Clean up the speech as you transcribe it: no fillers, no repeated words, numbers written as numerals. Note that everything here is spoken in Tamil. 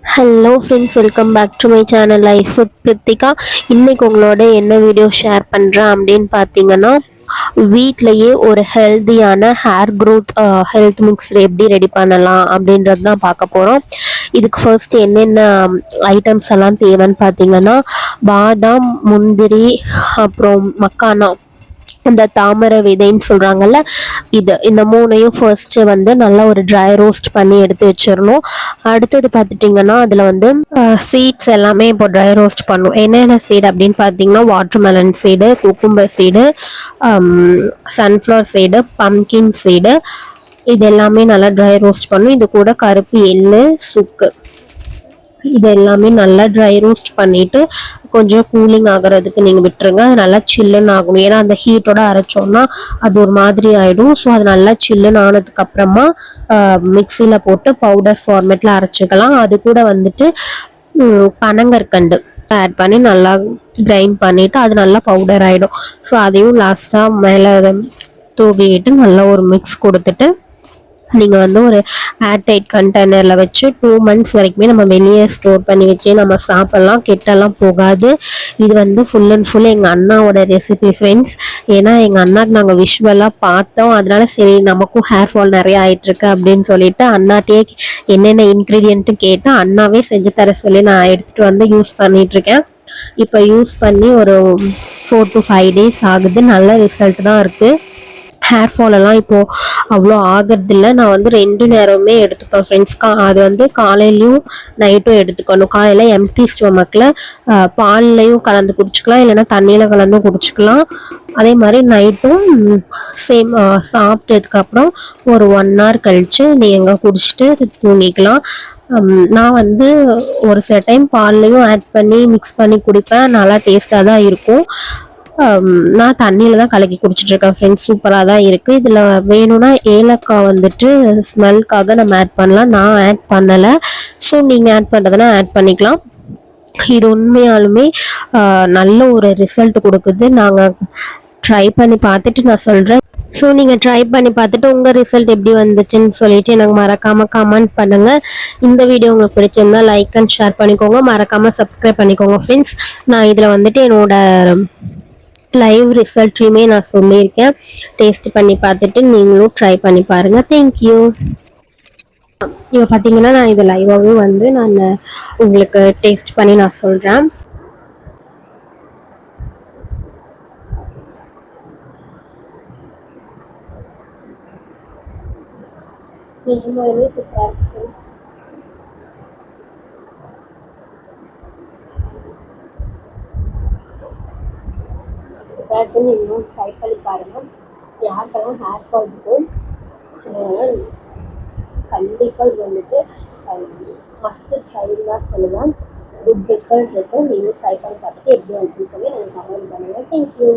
Hello friends, welcome back to my channel life with Prithika. இன்னைக்கு உங்களோட என்ன வீடியோ ஷேர் பண்ணுறேன் அப்படின்னு பார்த்தீங்கன்னா, வீட்டிலையே ஒரு ஹெல்த்தியான ஹேர் க்ரோத் ஹெல்த் மிக்ஸ் எப்படி ரெடி பண்ணலாம் அப்படின்றது தான் பார்க்க போகிறோம். இதுக்கு ஃபர்ஸ்ட் என்னென்ன ஐட்டம்ஸ் எல்லாம் தேவைன்னு பார்த்தீங்கன்னா, பாதாம், முந்திரி, அப்புறம் மக்கானா, இந்த தாமரை விதைன்னு சொல்கிறாங்கல்ல, இந்த மூணையும் ஃபர்ஸ்ட்டு வந்து நல்லா ஒரு ட்ரை ரோஸ்ட் பண்ணி எடுத்து வச்சிடணும். அடுத்தது பார்த்துட்டிங்கன்னா அதில் வந்து சீட்ஸ் எல்லாமே இப்போ ட்ரை ரோஸ்ட் பண்ணும். என்னென்ன சீடு அப்படின்னு பார்த்தீங்கன்னா, watermelon seed, cucumber seed, sunflower seed, pumpkin seed, இது எல்லாமே நல்லா ட்ரை ரோஸ்ட் பண்ணும். இது கூட கருப்பு எள்ளு, சுக்கு, இது எல்லாமே நல்லா ட்ரை ரோஸ்ட் பண்ணிட்டு கொஞ்சம் கூலிங் ஆகிறதுக்கு நீங்கள் விட்டுருங்க. அது நல்லா சில்லுன்னு ஆகணும். ஏன்னா அந்த ஹீட்டோட அரைச்சோம்னா அது ஒரு மாதிரி ஆகிடும். ஸோ அது நல்லா சில்லுன்னு ஆனதுக்கு அப்புறமா மிக்சியில் போட்டு பவுடர் ஃபார்மேட்டில் அரைச்சிக்கலாம். அது கூட வந்துட்டு பனங்கற்கண்டு ஆட் பண்ணி நல்லா கிரைண்ட் பண்ணிவிட்டு அது நல்லா பவுடர் ஆகிடும். ஸோ அதையும் லாஸ்ட்டாக மேலே தூவிட்டு நல்லா ஒரு மிக்ஸ் கொடுத்துட்டு நீங்கள் வந்து ஒரு ஏர்டைட் கண்டெய்னரில் வச்சு 2 months வரைக்குமே நம்ம வெளியே ஸ்டோர் பண்ணி வச்சு நம்ம சாப்பிட்லாம், கெட்டெல்லாம் போகாது. இது வந்து ஃபுல் அண்ட் ஃபுல் எங்கள் அண்ணாவோட ரெசிபி ஃப்ரெண்ட்ஸ். ஏன்னா எங்கள் அண்ணாக்கு நாங்கள் விஷுவலாக பார்த்தோம். அதனால சரி நமக்கும் ஹேர் ஃபால் நிறைய ஆகிட்டுருக்கு அப்படின்னு சொல்லிட்டு அண்ணாட்டே என்னென்ன இன்க்ரீடியன்ட்டு கேட்டு அண்ணாவே செஞ்சு தர சொல்லி நான் எடுத்துகிட்டு வந்து யூஸ் பண்ணிகிட்ருக்கேன். இப்போ யூஸ் பண்ணி ஒரு 4 to 5 days ஆகுது. நல்ல ரிசல்ட் தான் இருக்குது. ஹேர் ஃபால் எல்லாம் இப்போது அவ்வளோ ஆகிறதில்ல. நான் வந்து 2 நேரமே எடுத்துப்பேன் ஃப்ரெண்ட்ஸ். அது வந்து காலையிலையும் நைட்டும் எடுத்துக்கணும். காலையில் எம்டி ஸ்டொமக்கில் பால்லையும் கலந்து குடிச்சிக்கலாம், இல்லைன்னா தண்ணியில் கலந்து குடிச்சிக்கலாம். அதே மாதிரி நைட்டும் சேம் சாப்பிட்டதுக்கப்புறம் ஒரு 1 hour கழித்து நீங்கள் குடிச்சிட்டு தூங்கிக்கலாம். நான் வந்து ஒரு சில டைம் பால்லையும் ஆட் பண்ணி மிக்ஸ் பண்ணி குடிப்பேன். நல்லா டேஸ்ட்டாக தான் இருக்கும். நான் தண்ணியில் தான் கலக்கி குடிச்சிட்ருக்கேன் ஃப்ரெண்ட்ஸ். சூப்பராக தான் இருக்குது. இதில் வேணும்னா ஏலக்காய் வந்துட்டு ஸ்மெல்க்காக நம்ம ஆட் பண்ணலாம். நான் ஆட் பண்ணலை. ஸோ நீங்கள் ஆட் பண்ணுறதுனா ஆட் பண்ணிக்கலாம். இது உண்மையாலுமே நல்ல ஒரு ரிசல்ட் கொடுக்குது. நாங்கள் ட்ரை பண்ணி பார்த்துட்டு நான் சொல்கிறேன். ஸோ நீங்கள் ட்ரை பண்ணி பார்த்துட்டு உங்கள் ரிசல்ட் எப்படி வந்துச்சுன்னு சொல்லிட்டு எனக்கு மறக்காமல் கமெண்ட் பண்ணுங்கள். இந்த வீடியோ உங்களுக்கு பிடிச்சிருந்தா லைக் அண்ட் ஷேர் பண்ணிக்கோங்க. மறக்காமல் சப்ஸ்கிரைப் பண்ணிக்கோங்க ஃப்ரெண்ட்ஸ். நான் இதில் வந்துட்டு என்னோட லைவ் ரிசல்ட்டையுமே நான் சொல்லியிருக்கேன். டேஸ்ட் பண்ணி பார்த்துட்டு நீங்களும் ட்ரை பண்ணி பாருங்கள். தேங்க்யூ. இப்போ பார்த்தீங்கன்னா நான் இது லைவாகவே வந்து நான் உங்களுக்கு டேஸ்ட் பண்ணி நான் சொல்கிறேன். நிஜமாலுமே சூப்பராக இருக்கு. சூப்பராக இருக்கு. நீங்களும் ட்ரை பண்ணி பாருங்கள். யாருக்கெல்லாம் ஹேர் ஃபால் இருக்கும் கண்டிப்பாக இது வந்துட்டு மஸ்ட்டு ட்ரைன்னு தான் சொல்லுவேன். குட் ரிசல்ட் இருக்குது. நீங்களும் ட்ரை பண்ணி பார்த்துட்டு எப்படி வந்துச்சுன்னு சொல்லி எனக்கு கமெண்ட் பண்ணுங்கள். தேங்க்யூ.